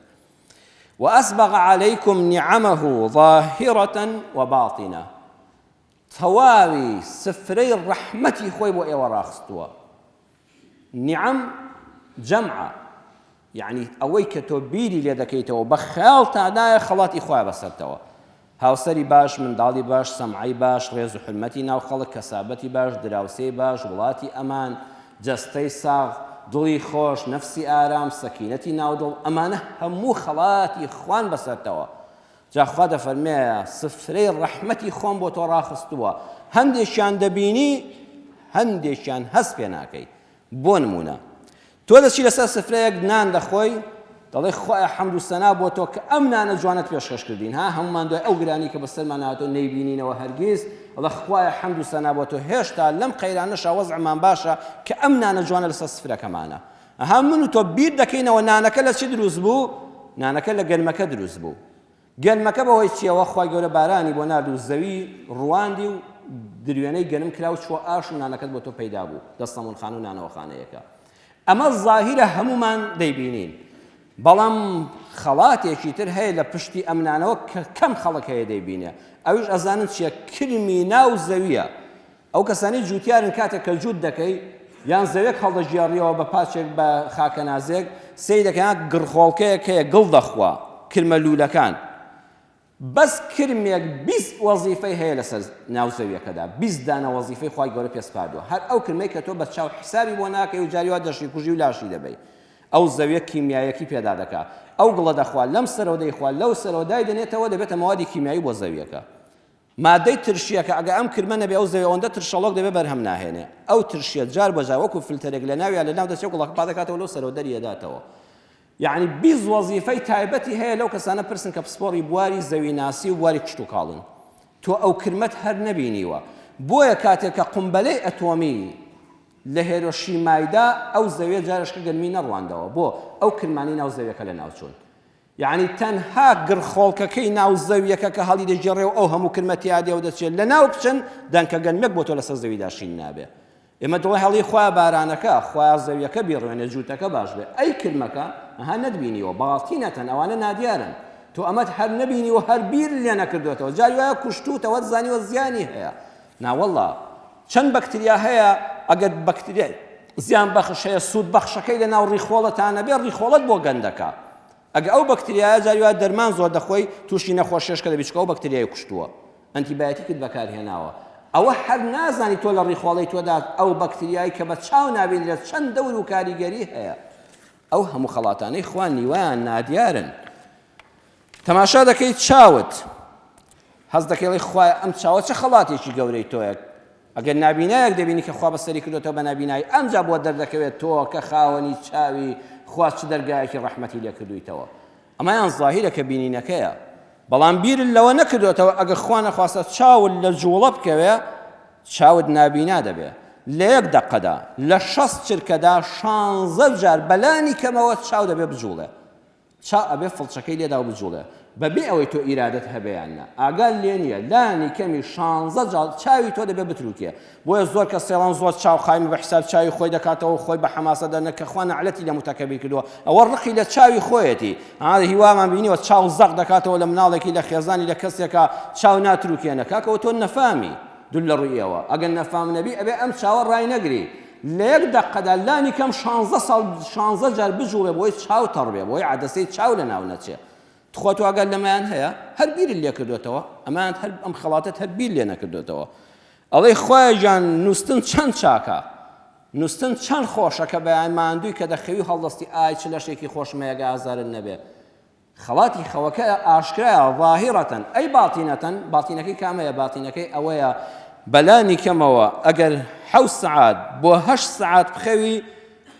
وأسبغ عليكم نعمه ظاهرة وباطنة تەواوی سفرەی ڕەحمەتی خۆی بۆ ئێوە ڕاخستووە نیعەم جەمعە یعنی ئەوەی کە تۆ بیری لێ دەکەیتەوە بە خەیاڵتا نایە خەڵاتی خۆی بەسەرتەوە هاوسەری باش منداڵی باش سەمعی باش ڕێز و حرمەتی ناو خەڵک کەسابەتی باش دراوسەی باش وڵاتی ئەمان جەستەی ساغ دڵی خۆش نەفسی ئارام سەکینەتی ناودڵ ئەمانە هەموو خەڵاتی خوان بەسەرتەوە جاخوا دەفەرمێ سفرەی ڕەحمەتی خۆم بۆ تۆ ڕاخستووە هەندێکیان دەبینی هەندێکیان هەست پێ ناکەی بۆ نمونە تۆ دەچی لەسەر سفرەیەک نان دەخۆی دەڵێ خوایە حەمد و سەنا بۆ تۆ کە ئەم نانە جوانت پێشکەش کردین ها هەمومان دوای ئەو گرانی کە بەسەرمان هاتۆ نەیبینینەوە هەرگیز دەڵێ خوایە حەمد و سەنا بۆ تۆ هێشتا لەم قەیرانەشە وەزعمان باشە کە ئەم نانە جوانە لەسەر سفرەکەمانە ئەها من و تۆ بیر دەکەینەوە نانەکە لە چی دروست بوو نانەکە لە گەرمەکە دروست بوو گەرمەکە بەهۆی چیەوە خوای گەورە بارانی بۆ نارد و زەوی ڕواندی و دروێنەی گەرم کرا و چوە ئاش و نانەکەت بۆ تۆ پەیدا بوو دەستەمونخان و نانەوەخانەیەکە ئەمە زاهیرە هەمومان دەیبینین بەڵام خەڵاتێکی تر هەیە لە پشتی ئەمنانەوە کە کەم خەڵک هەیە دەیبینێ ئەویش ئەزانن چییە کرمی ناو زەویە ئەو کەسانی جوتیارن کاتێک کە جووت دەکەی یان زەوێک هەڵدەژێڕیەوە بە پاچێک بە خاکە نازێک سەی دەکەیان گڕخۆڵکەیەک هەیە گڵ دەخوا کرمە لوولەکان بەس کرمێک 20 وەزیفەی هەیە لەسەر ناو زەویەکەدا 20 دانە وەزیفەی خوای گەورە پێسپاردووە هەر ئەو کرمەی کە تۆ بە چاو حسابی بۆ ناکەی و جاری وا دەشی کوژی و لاشی دەبەی ئەو زەویە کیمیایەکی پێدا دەکات ئەو گڵە دەخوا لەم سەرەوە دەیخوا لەو سەرەوە دای دەنێتەوە دەبێتە مەوادی کیمیایی بۆ زەویەکە مادەی ترشیەکە ئەگە ئەم کرمە نەبێ ئەو زەویە ئەوەندە ترشەڵۆک دەبێ بەرهەم ناهێنێ ئەو ترشیە جار بەجار وەکو فلتەرێک لە ناویان لە ناو دەچێت گوڵەکە پادەکاتەوە لەو سەرەوە دەریەداتەوە یعنی 20 وەزیفەی تایبەتی هەیە لەو کەسانە پرسن کە پسپۆڕی بواری زەوی ناسی و بواری کشت و کاڵن تۆ ئەو کرمەت هەر نەبینیوە بۆیە کاتێک کە قومبەلەی ئەتۆمی لە هێرۆشیمایدا ئەو زەویە جارشکە گەرمی نەڕواندەوە بۆ ئەو کرمانی ناو زەویەکە لە ناوچوون یعنی تەنها گڕخۆڵکەکەی ناو زەویەکە کە هەڵی دەژێڕێ و ئەو هەموو کرمەتی ئادێ و دەچێت لە ناو بچن دەنکە گەنمێک بۆ تۆ لەسەر زەویدا شین نابێ. ئێمە دڵی هەڵی خوا بارانەکە خوا زەویەکە بیڕوێنێ جووتەکە باش بێ ئەی کرمەکە ئەها نەتبینیەوە باڵتی نەتەن ئەوانە نادیارن تۆ ئەمەت هەر نەبینی و هەر بیر لێ نەکردوێتەوە جاری وایە کوشتوتەوە زانیوە زیانی هەیە ناوەڵڵا چەند بەکتریا هەیە ئەگەر بەکتریای زیان بەخش هەیە سوود بەخشەکەی لە ناو ڕیخۆڵەتانە بێ ڕیخۆڵەت بۆ گەندەکە ئەگە ئەو بەکتریایە جاری وایە دەرمان زۆر دەخۆی تووشی نەخۆشیێشکە دەبێت چکە ئەو بەکتریای کوشتووە ئەنتیبایۆتیکت بەکارهێناوە ئەوە هەر نازانی تۆ لە ڕیخۆڵەی تۆدا ئەو بەکتریایی کە بە چاو نابینرێت چەند دەور و کاریگەری هەیە ئەو هەموو خەڵاتانەی خوا نیوایان نادیارن. تەماشا دەکەی چاوت هەز دەکەی خوایە ئەم چاوە چه خەڵاتێکی گەورەی تۆیە ئەگەر نابینایەک دەبینی کە خوا بەسەری کردوێتەوە بە نابینایی ئەمجا بۆ دەردەکەوێت تۆ کە خاوەنی چاوی خوا چ دەرگایەکی ڕەحمەتی لێ کردوویتەوە ئەمەیان زاهیرە کە بینینەکەیە بەڵام بیرت لەوە نەکردوێتەوە ئەگەر خوا نەخواستە چاوت لە جوڵە بکەوێ چاوت نابینا دەبێ لە یەک دەقەدا لە 60 چرکەدا 16 جار بەلانی کەمەوە چاو دەبێ بجوڵێ چا ئەبێ فڵچەکەی لێدا و بجوڵێ بەبێ ئەوەی تۆ ئیرادەت هەبەیاننا ئاگال لێ نییە لانی کەمی 16 جار چاوی تۆ دەبێ بتروکێ بۆیە زۆر کە سێڵان زۆر چاو خایم بە حساب چاوی خۆی دەکاتەوە خۆی بە حەماسە دەنە کە خوا نەعلەتی لە متەکەبیر کردووە ئەوە ڕقی لە چاوی خۆیەتی ئاده هیوامان بینیوە چاو زەق دەکاتەوە لە مناڵێکی لە خێزانی لە کەسێکە چاو ناتروکێنە کاکەوە تۆ نەفامی دوول لە ڕوویەوە ئەگەر نەفام نەبی ئەبێ ئەم چاوە ڕای نەگری لە یەک دەقەدا لانی کەم 16 جار بجوڵێ بۆی چاو تەڕبێ بۆی عەدەسەی چاو لە ناو نەچێ تخوا تو ئەگەر لەمایان هەیە هەر بیرت لێ کردوێتەوە ئەمان هەر ئەم خەڵاتەت هەر بیر لێ نەکردوێتەوە ئەڵێ خوایە گیان نووستن چەند چاکە نووستن چەند خۆشە کە بەیان ماندووی کە دەخەوی هەڵدەستی ئای چ لەشێکی خۆشمەیەگە ئازارت نەبێ خەڵاتی خەوەکە ئاشکرایە ظاهیرەتەن ئەی باتینەتەن باتینەکەی کامەیە باتینەکەی ئەوەیە بەلانی کەمەوە ئەگەر 7 سعات بۆ 8 سعات بخەوی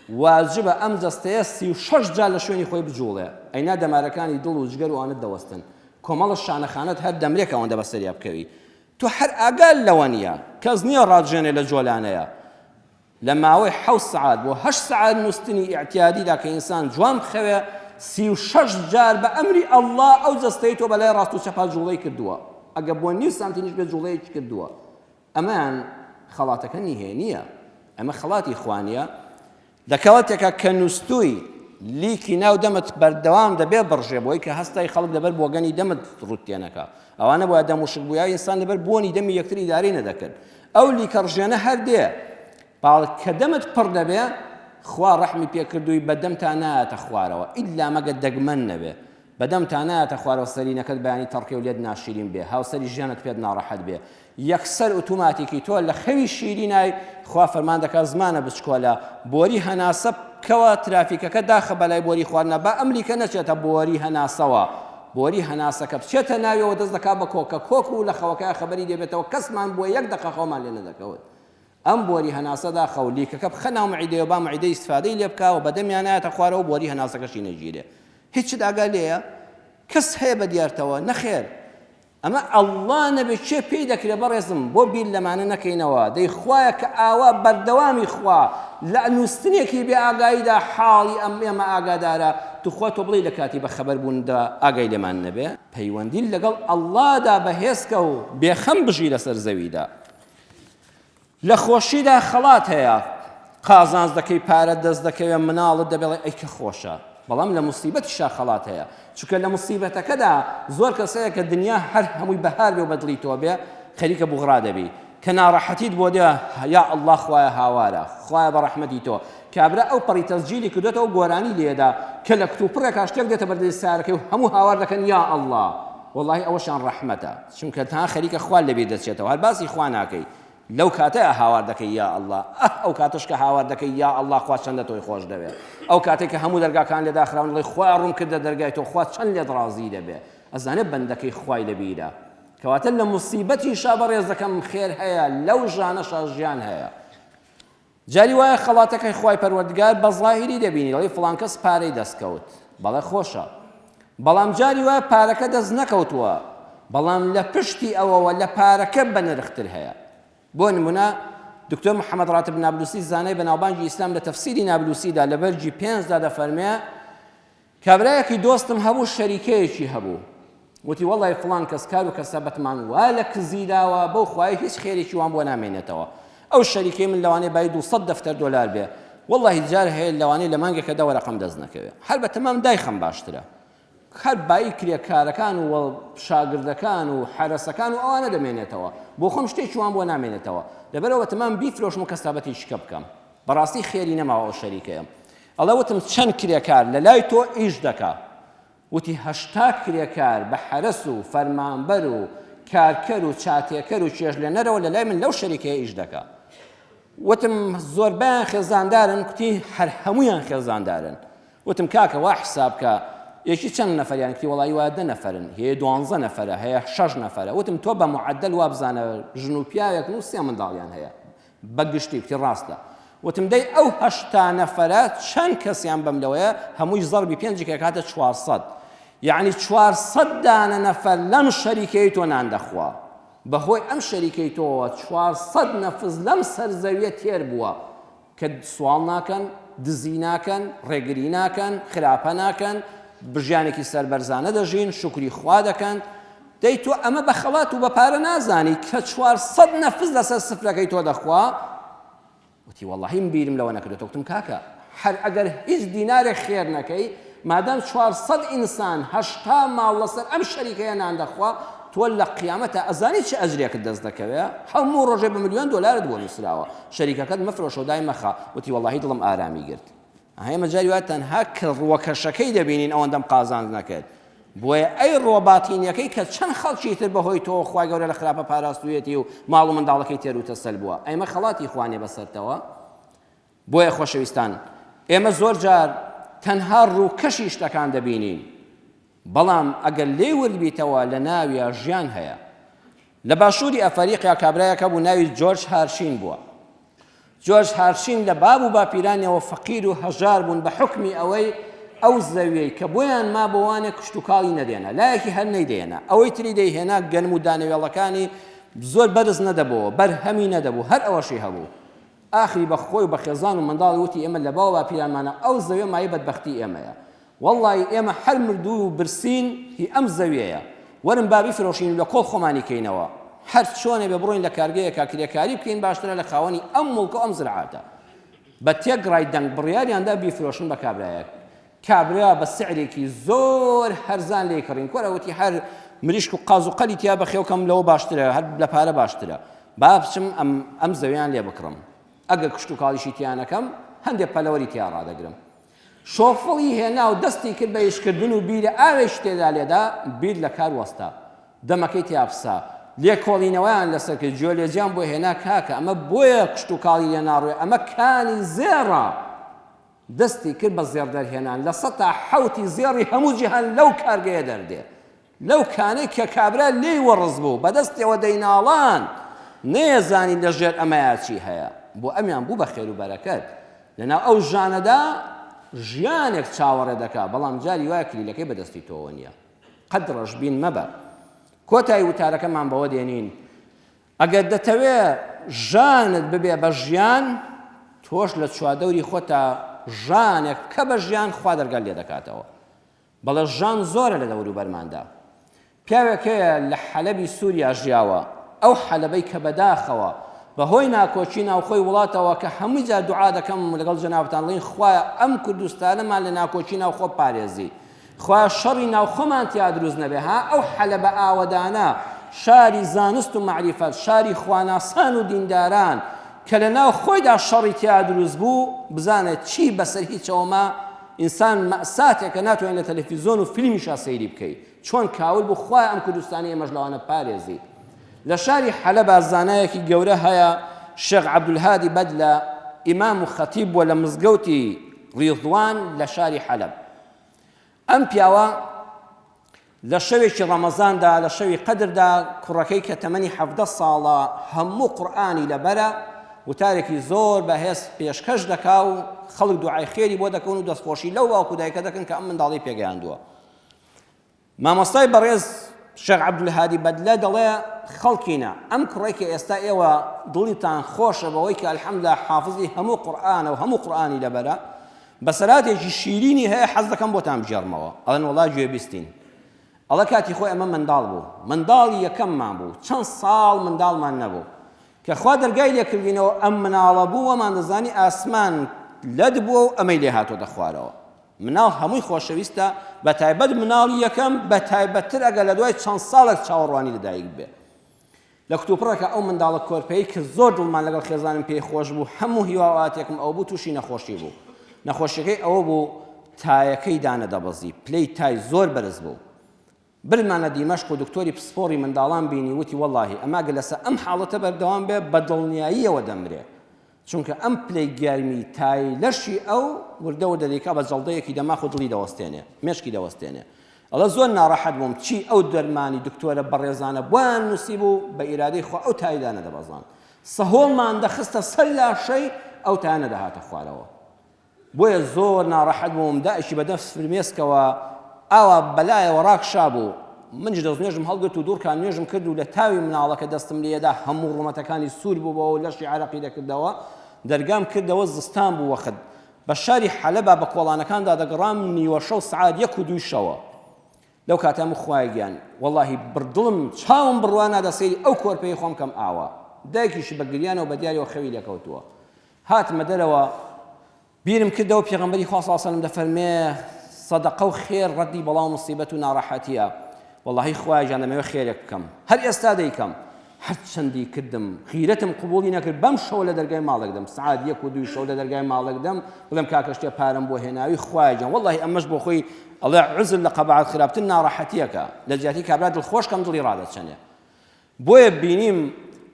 واجبە ئەم جەستەیە 36 جار لە شوێنی خۆی بجوڵێ ئەینا دەمارەکانی دڵ و جگەر وانت دەوەستن کۆمەڵە شانەخانەت هەر دەمرێک ئەوەندە بەسەریا بکەوی تۆ هەر ئاگال لەوە نییە کەس نییە ڕاجێنێ لە جۆلانەیە لە ماوەی 7 سعات بۆ 8 سعات نووستنی ئیعتیادیدا کە ئینسان جوان بخەوێ 36 جار بە ئەمری ئەڵڵا ئەو جەستەی تۆ بەلای ڕاست و چەپا جوڵەی کردووە ئەگە بۆ نیو سانتیمیش بێ جوڵەیەکی کردووە ئەمان خەڵاتەکە نیهێنیە ئەمە خەڵاتی خوانیە دەکەوێتێکە کە نووستووی لیکی ناو دەمت بەردەوام دەبێ بڕژێ بۆی کە هەستای خەڵک دەبەر بۆگەنی دەمت ڕوتێنەکە ئەوانە بۆە دەموشک بووە ئینسان لەبەر بۆنی دەمی یەکتری داری نەدەکرد ئەو لیکە ڕژێنە هەر دێ باڵ کە دەمت پڕ دەبێ خوا ڕەحمی پێکردووی بەدەمتا نایەتە خوارەوە ئیلا مەگە دەگمەن نەبێ بەدەمتا نایەتە خوارەوە سەرینەکەت بەیانی تەڕکێ و لێت ناشیرین بێ هاوسەری ژیانت پێت ناڕەحەت بێ یەکسەر ئۆتۆماتیکی تۆ لە خەوی شیرینای خوا فەرمان دەکات زمانە بچکۆلە بۆری هەناسە بکەوە ترافیکەکە داخە بەلای بۆری خواردنە با ئەمریکا نەچێتە بۆری هەناسەوە بۆری هەناسەکە بچێتە ناویەوە دەست دەکات بە کۆکە کۆک و لە خەوەکە خەبەری دەبێتەوە کەسمان بۆ یەک دقە خەومان لێ نەدەکەوت ئەم بۆری هەناسەدا خەولیکەکە بخەناو مەعیدەیە با مەعیدەی ئیسفادەی لێ بکاوە بەدەمیان نایەتە خوارەوە بۆری هەناسەکەشی نەگیرێ هیچ ئاگا لێیە کەس هەیە بە دیارتەوە نەخێر ئەمە ئەڵڵا نەبێت چێ پێی دەکرێت بەڕێزم بۆ بیر لەمانە نەکەینەوە دەی خوایە کە ئاوا بەردەوامی خوا لە نووستنێکی بێ ئاگاییدا حاڵی ئێمە ئاگادارە توخوا تۆ بڵێ لە کاتی بە خەبەربووندا ئاگای لێمان نەبێ پەیوەندی لەگەڵ ئەڵڵادا بەهێزکە و بێخەم بژی لەسەر زەویدا لە خۆشیدا خەڵات هەیە قازانج دەکەی پارە دەست دەکەوێت مناڵت دەبێڵێ ئەی کە خۆشە بەڵام لە موسیبەتیشا خەڵات هەیە چونکە لە موسیبەتەکەدا زۆر کەسەیە کە دنیا هەر هەمووی بەهار بێ و بەدڵی تۆ بێ خەریکە بوغڕا دەبی کە ناڕەحەتیت بۆ دێ یا ئەڵڵا خوایە هاوارە خوایە بە ڕەحمەتی تۆ کابرا ئەو پەڕی تەسجیلی کردوێتەوە گۆرانی لێدا کە لە کتوپڕێکا شتێک دێتە بەردەی سارەکەی و هەموو هاوار دەکەن یا ئەڵڵا وەڵڵاهی ئەوەشان ڕەحمەتە چونکە تا خەریکە خوا لەبێ دەچێتەوە هەر باسی خوا ناکەی لەو کاتەیە هاوار دەکەی یا ئەڵڵا ئەو کاتەش کە هاوار دەکەی یا ئەڵڵا خوا چەندە تۆی خۆش دەوێت ئەو کاتێک کە هەموو دەرگاکان لێ داخراون دەڵێ خوا ڕوون کردە دەرگای تۆ خوا چەند لێت ڕازی دەبێ ئەزانێ بەندەکەی خوای لەبیرە کەواتە لە موسیبەتیشا بەڕێز دەکەم خێر هەیە لەو ژانەشا ژیان هەیە جاری وایە خەڵاتەکەی خوای پەروەردگار بە زاهیری دەبینی دەڵێ فڵان کەس پارەی دەستکەوت بەڵێ خۆشە بەڵام جاری وایە پارەکە دەست نەکەوتووە بەڵام لە پشتی ئەوەوە لە پارەکە بەنرختر هەیە بۆ نمونە دکتۆر محەممەد ڕاتب نابلوسی زانای بەناوبانگی ئیسلام لە تەفسیری نابلوسیدا لە بەرجی 5 دەفەرمێ کابرایەکی دۆستم هەبوو شەریکەیەکی هەبوو وتی وەڵی فڵان کەس کار و کەسەبەتمان وا لە کزی داوە بەو خوای هیچ خێرێکی وان بۆ نامێنێتەوە ئەو شەریکەی من لەوانەیە باید 200 دەفتەر دۆلار بێ وەڵی جار هەیە لەوانەیە لە مانگێکە دا وەرەقەم دەست نەکەوێت هەر بە تەمام دایخەم باشترە هەر بای کرێکارەکان و شاگردەکان و حرەسەکان و ئەوانە دەمێنێتەوە بۆ خۆم شتێکی وان بۆ نامێنێتەوە لەبەرەوە تەمام بیفرۆشم و کەسابەتی شکە بکەم بەڕاستی خێری نەماوە ئەو شەریکەیە ئەڵێ وتم چەند کرێکار لە لای تۆ ئیش دەکا وتی 80 کرێکار بە حرەس و فەرمانبەر و کارکەر و چاتێکەر و چێژلێنەرەوە لە لای من لەو شەریکەیە ئیش دەکا وتم زۆربیان خێزاندارن کوتی هەر هەموویان خێزاندارن وتم کاکە وا حساب کە یەکی چەند نەفەریان کتی وەڵی وا 10 نەفەرن هەیە 12 نەفەرە هەیە 6 نەفەرە وتم تۆ بە معەدەل وا بزانە ژن و پیاوێک و 3 منداڵیان هەیە بەگشتی کتی ڕاستە وتم دەی ئەو 80 نەفەرە چەند کەسیان بەم لەوەیە هەمووی زەربی 5 کاتە 400 یعنی 400 دانە نەفەر لەم شەریکەی تۆ نان دەخوا بەهۆی ئەم شەریکەی تۆوە 400 نەفس لەم سەرزەویە تێر بووە کە سوال ناکەن دزی ناکەن ڕێگری ناکەن خراپە ناکەن بژیانێکی سەربەرزانە دەژین شکری خوا دەکەن دەی تۆ ئەمە بە خەڵات و بە پارە نازانی کە 400 نەفس لەسەر سفرەکەی تۆ دەخوا وتی وەڵڵاهی من بیرم لەوە نەکردێت وتم کاکە هەر ئەگەر هیچ دینارێک خێر نەکەی مادام 400 ئینسان 80 ماڵ لەسەر ئەم شەریکەیە نان دەخوا تۆ لە قیامەتە ئەزانی چه ئەجرێکت دەست دەکەوێت هەموو ڕۆژێ بە ملیۆن دۆلارت بۆ نووسراوە شەریکەکەت مەفرۆشە و دای مەخە وتی وەڵڵاهی دڵم ئارامی گرت هەیە مەجاری وایە تەنها کە ڕووەکەشەکەی دەبینین ئەوەندەم قازاند نەکرد بۆیە ئەی ڕۆباتینیەکەی کە چەند خەڵکی تر بەهۆی تۆ خوای گەورە لە خراپە پاراستویەتی و ماڵ و منداڵەکەی تێروتە سەل بووە ئەمە خەڵاتی خوانێ بەسەرتەوە بۆیە خۆشەویستان ئێمە زۆر جار تەنها ڕووکەشی شتەکان دەبینین بەڵام ئەگەر لێ وردبیتەوە لە ناویە ژیان هەیە لە باشووری ئەفریقیا کابرایەکە بوو ناوی جۆرج هارشین بووە جۆرج هارشین لە باب و باپیرانیەوە فەقیر و هەژار بوون بە حکمی ئەوەی ئەو زەویەی کە بۆیان ما بۆوانێک کشت و کاڵی نەدێنە لایەکی هەر نەیدێنە ئەوەی تری دەیهێنا گەنم و دانەوێڵەکانی زۆر بەرز نەدەبەوە بەرهەمی نەدەبوو هەر ئەوەشی هەبوو ئاخری بە خۆی و بە خێزان و منداڵی وتی ئێمە لە باو باپیرانمانە ئەو زەوێ مای بەدبەختی ئێمەیە وەڵڵی ئێمە هەر مردوو و برسین هی ئەم زەویەیە وەرن بابی فرۆشین لە کۆڵ خۆمانی کەینەوە هەر چۆنێ بە بڕۆین لە کارگەیەکە کرێکاری بکەین باشترە لە خاوەنی ئەم مڵکە ئەم زرعاتە بە تێگڕای دەنگ بڕیاریاندا بیفرۆشن بە کابرایەک کابرا بە سعرێکی زۆر هەرزان لێ کڕین کۆرەوەتی هەر مریشک و قاز و قەلی تیا بەخێوکەم لەوە باشترە هەر لە پارە باشترە با بچم ئەم زەویان لێ بکڕم ئەگەر کشت و کاڵیشی تیانەکەم هەندێک پەلەوەری تیا ڕادەگرم شۆفڵی هێنا و دەستی کرد بە ئیشکردن و بیرە ئاوێش تێدا لێدا بیر لە کار وەستا دەمەکەی تیابسا لێ کۆڵینەوەیان لەسەر کرد جۆلێجیان بۆ هێنا کاکە ئەمە بۆیە کشت و کاڵی لێ ناڕوێ ئەمە کانی زێڕە دەستی کرد بە زێر دەرهێنان لە 100 زێڕی هەموو جیهان لەو کارگەیە دەردێ لەو کانەی کە کابرا لێی وەڕز بوو بەدەستیەوە دەیناڵان نێزانی لەژێر ئەمەیە چی هەیە بۆ ئەمیان بوو بە خێر و بەرەکەت لەناو ئەو ژانەدا ژیانێک چاوەڕێ دەکا بەڵام جاری وایە کلیلەکەی بەدەستی تۆوە نییە قەد ڕەشبین مەبە کۆتایی وتارەکەمان بەوە دێنین ئەگەر دەتەوێت ژانت ببێ بە ژیان تۆش لە چوادەوری خۆتە ژانێک کە بە ژیان خوا دەرگەل لێ دەکاتەوە بەڵێ ژان زۆرە لە دەور و بەرماندا پیاوێکەیە لە حەلەبی سووریا ژیاوە ئەو حەلەبەی کە بەداخەوە بەهۆی ناکۆچی ناوخۆی وڵاتەوە کە هەموو جار دوعا دەکەم لەگەڵ جەنابەتان دەڵێن خوایە ئەم کوردستانەمان لە ناکۆچی ناوخۆ پارێزی خوایە شەڕی ناوخۆمان تیا دروست نەبێ ها ئەو حەلەبە ئاوەدانە شاری زانست و معریفەت شاری خواناسان و دینداران کە لە ناو خۆیدا شەڕی تیا دروست بوو بزانێت چی بەسەر هیچەوەما ئینسان مەئساتێکە ناتوانێت لە تەلەڤیزۆن و فیلمیشا سەیری بکەیت چۆن کاول بوو خوایە ئەم کوردستانی ئێمەش لەوانە پارێزی لە شاری حەلەب زانایەکی گەورە هەیە شێخ عەبدولهادی بەدلە ئیمام و خەتیب بووە لە مزگەوتی ڕیضوان لە شاری حەلەب ئەم پیاوە لە شەوێکی ڕەمەزاندا لە شەوی قەدردا کوڕەکەی کە تەمەنی 17 ساڵە هەموو قورئانی لەبەرە وتارێکی زۆر بەهێز پێشکەش دەکا و خەڵک دوعای خێری بۆ دەکەون و دەستخۆشی لەو باوکو دایکە دەکەن کە ئەم منداڵی پێگەیاندووە مامۆستای بەڕێز شێخ عەبدولهادی بەدلە دەڵێ خەڵکینە ئەم کوڕێک کە ئێستا ئێوە دڵیتان خۆشە بەوەی کە ئەلحەمدوللا حافزی هەموو قورئانە و هەموو قورئانی لەبەرە بەسەراتێکی شیرینی هەیە حەز دەکەم بۆتان بژێڕمەوە ئەڵێن وەڵای گوێ بیستین ئەڵە کاتی خۆی ئەمە منداڵ بوو منداڵی یەکەممان بوو چەند ساڵ منداڵمان نەبوو کە خوا دەرگای لێکردینەوە ئەم مناڵە بوو وەمان دەزانی ئاسمان لەد بووە و ئەمەی لێ هاتۆتە خوارەوە مناڵ هەمووی خۆشەویستە بە تایبەت مناڵی یەکەم بە تایبەتتر ئەگە لە دوای چەند ساڵێک چاوەڕوانی لەدایک بێ لە کتوپڕێکە ئەو منداڵە کۆرپەیی کە زۆر دڵمان لەگەڵ خێزانم پێی خۆش بوو هەموو هیواواتێکم ئەو بوو تووشی نەخۆشی بوو نەخۆشیەکەی ئەوە بوو تایەکەی دانە دەبەزی پلەی تای زۆر بەرز بوو برمانە دیمەشق و دکتۆری پسپۆڕی منداڵان بینی وتی وەڵڵاهی ئەماگە لەسەر ئەم حاڵەتە بەردەوام بێ بە دڵنیاییەوە دەمرێ چونکە ئەم پلەی گەرمی تای لەشی ئەو وردە و دەریکا بە جەڵدەیەکی دەماخ و دڵی دەوەستێنێ مێشکی دەوەستێنێ ئەڵە زۆر ناڕەحەت بووم چی ئەو دەرمانی دکتۆرە بەڕێزانە بۆیان نووسی بوو بە ئیرادەی خوا ئەو تایدانە دەبەزان سەهۆڵمان دەخستە سەر لاشەی ئەو تایانە دەهاتە خوارەوە بۆیە زۆر ناڕەحەت بووم دائشی بەدەست فرمێسکەوە ئاوا بەلایەوە ڕاکشا بوو منش دەستنوێژم هەڵگرت و دوورکان نوێژم کرد و لە تاوی مناڵەکە دەستم لێدا هەموو ڕومەتەکانی سوور بووەوە و لەشی عەرەقی دەکردەوە دەرگام کردەوە زستان بوو وەخت بە شاری حەلەبا بە کۆڵانەکاندا دەگەڕام نیوە شەو سعات 1 و 2 شەوە لەو کاتام خوای گیان وەڵڵاهی بردڵم چاوم بڕوا نادا سەیری ئەو کۆرپەی خۆم کەم ئاوە دایکیش بە گریانەوە بە دیاریەوە خەوی لێکەوتووە هاتمە دەرەوە بیرم کردەوە پێغەمبەری خوا صلی الله علیه و سلم دەفەرمێ سەدەقە و خێر ڕەدی بەڵاو موسیبەت و ناڕەحەتیە وەڵڵاهی خوای گیان دەمەوێت خێرێک بکەم هەر ئێستا دەیکەم هەر چەندی کردم غیرەتم قبوڵی نەکرد بەم شەو لە دەرگای ماڵێک دەم سعات 1 و 2 شەو لە دەرگای ماڵێک دەم بڵێم کاکە شتێ پارەم بۆ هێناوی خوای گیان وەڵڵاهی ئەمەش بۆ خۆی ئەڵێ عزل لە قەبعەت خراپتر ناڕەحەتیەکە لە جیاتی کابرا دڵخۆشکەم دڵی ڕادەچەنێ بۆیە بینیم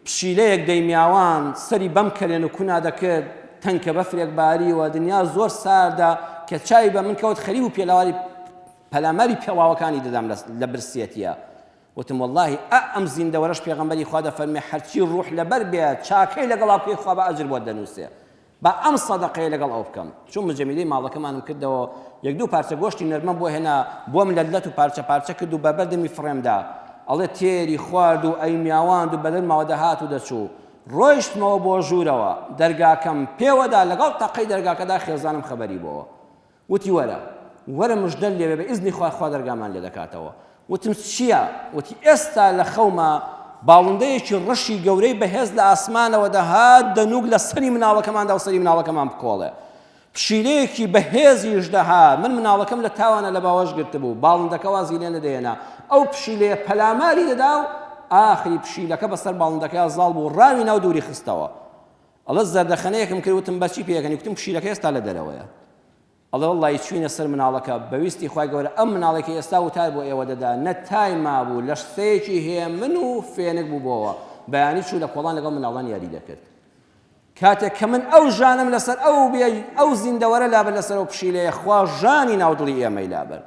پشیلەیەک دەیمیاوان سەری بەم کەلێن و کونا دەکرد تەنکە بەفرێک باریوە دنیا زۆر ساردا کە چای بە من کەوت خەریب و پێلاواری پەلاماری پێڵاوەکانی دەدام لە برسێتیە وتم وەڵڵاهی ئەم زیندەوەرەش پێغەمبەری خوا دەفەرمێ هەرچی ڕوح لەبەر بێت چاکەی لەگەڵا بکەی خوا بە ئەجر بۆ دەنووسێ بە ئەم سەدەقەیە لەگەڵ ئەو بکەم چون مجەمیلەی ماڵەکەمانم کردەوە 1-2 پارچە گۆشتی نەرمە بۆ هێنا بۆم لەلەت و پارچە کرد و بە بەردەمی فڕێمدا ئەڵێ تێری خوارد و ئەیمیاواند و بەدەر ماوە دەهات و دەچوو ڕۆیشتمەوە بۆ ژوورەوە دەرگاکەم پێوەدا لەگەڵ تەقەی دەرگاکەدا خێزانم خەبەری بۆەوە وتی وەرە مژدە لێبێ بە ئیزنی خوا دەرگامان لێ دەکاتەوە وتم چییە؟ وتی ئێستا لە خەومە باڵندەیەکی ڕەشی گەورەی بەهێز لە ئاسمانەوە دەهات دەنووک لە سەری مناڵەکەماندا و سەری مناڵەکەمان بکۆڵێ پشیلەیەکی بەهێزیش دەهات من مناڵەکەم لە تاوانە لە باوەش گرت بوو باڵندەکە وازی لێ نەدەهێنا ئەو پشیلەیە پەلاماری دەدا و ئاخری پشیلەکە بەسەر باڵندەکەی زاڵ بوو ڕاوی ناو دووری خستەوە ئەڵە زەردەخەنەیەکم کرد وتم بەچی پێکەنی وتم پشیلەکە ئێستا لە دەرەوەیە ئەڵێ وەڵڵاهی چوینە سەر مناڵەکە بەویستی خوای گەورە ئەم مناڵێکی ئێستا وتار بۆ ئێوە دەدا نەتای مابوو لە شتەیەکی هەیە من و فێنک بوو بۆەوە بەیانی چوو لە کۆڵان لەگەڵ مناڵان یاری دەکرد کاتێک کە من ئەو ژانم لەسەر ئەو زیندەوەرە لابەر لەسەر ئەو پشیلەیە خوا ژانی ناودڵی ئێمەی لابەر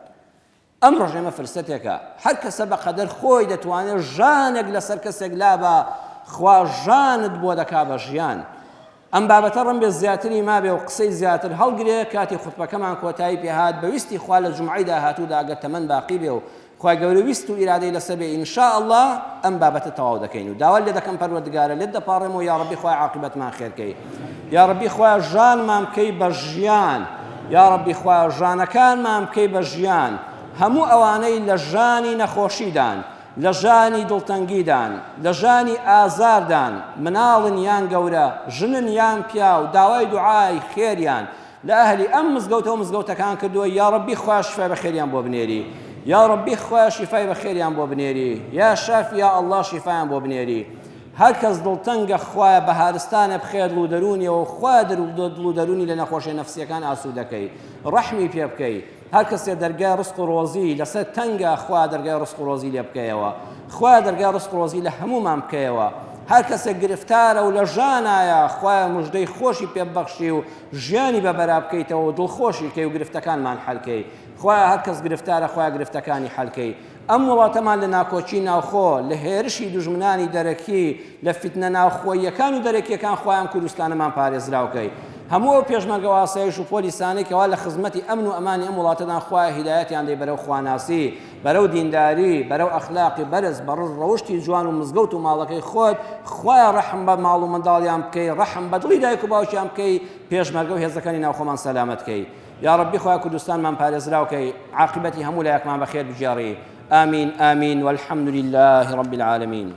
ئەم ڕۆژێمە فرسەتێکە هەر کەسە بەقەدەر خۆی دەتوانێت ژانێک لەسەر کەسێک لابە خوا ژانت بۆ دەکا بە ژیان ئەم بابەتە ڕەم بێ زیاتری مابێ و قسەی زیاتر هەڵگرێ کاتی خوتبەکەمان کۆتایی پێهات بەویستی خوا لە جومعەیدا هاتوودا ئەگەر تەمەن باقی بێ و خوای گەورە ویست و ئیرادەی لەسەر بێ ئینشاء الله ئەم بابەتە تەواو دەکەین و داوا لێ دەکەم پەروەردگارە لێت دەپاڕێمەوە یا ڕەبی خوای عاقبەتمان خێرکەی یا ڕەبی خوای ژانمان بکەی بە ژیان یا ڕەبی خوای ژانەکانمان بکەی بە ژیان هەموو ئەوانەی لە ژانی نەخۆشیدان لە ژانی دڵتەنگیدان لە ژانی ئازاردان مناڵن یان گەورە ژنن یان پیا و داوای دوعای خێریان لە ئەهلی ئەم مزگەوتەوە مزگەوتەکان کردووە یا ڕەبی خوا شیفای بە خێریان بۆ بنێری یا ڕەبی خوا شیفای بە خێریان بۆ بنێری یا شافی یا ئەڵڵا شیفایان بۆ بنێری هەر کەس دڵتەنگە خوایە بە هارستانە بخێر دڵ و دەرونیەوە خوا دڵ و دەرونی لە نەخۆشی نەفسیەکان ئاسوودەکەی ڕەحمی پێ بکەی هەر کەسێ دەرگای ڕزق و ڕۆزی لەسەر تەنگە خوا دەرگای ڕزق و ڕۆزی لێ بکەیەوە خوا دەرگای ڕزق و ڕۆزی لە هەموومان بکەیەوە هەر کەسێک گرفتارە و لە ژانایە خوایە موژدەی خۆشی پێ ببەخشی و ژیانی بەبەرا بکەیتەوە و دڵخۆشی کەی و گرفتەکانمان حەلکەی خوایە هەر کەس گرفتارە خوایە گرفتەکانی حەلکەی ئەم وڵاتەمان لە ناکۆچی ناوخۆ لە هێرشی دوژمنانی دەرەکی لە فیتنە ناوخۆیەکان و دەرەکیەکان خوایان کوردستانەمان پارێزراوکەی هەموو پێشمەرگە واسایش و پۆلیسانەی کەوا لە خزمەتی ئەمن و ئەمانی ئەم وڵاتەدان خوایە هیدایەتیان دەی بەرەو خواناسی بەرەو دینداری بەرەو ئەخلاقی بەرز بەڕز ڕەوشتی جوان و مزگەوت و ماڵەکەی خۆت خوایە ڕەحم بە ماڵ و منداڵیان بکەی ڕەحم بە دڵی دایک و باوکیان بکەی پێشمەرگە و هێزەکانی ناوخۆمان سەلامەت بکەی یا ربی خۆی کوردستانمان پارێزراوکەی عاقبەتی هەموو لایەکمان بەخێر بژێڕی. آمین آمین والحمد لله رب العالمين.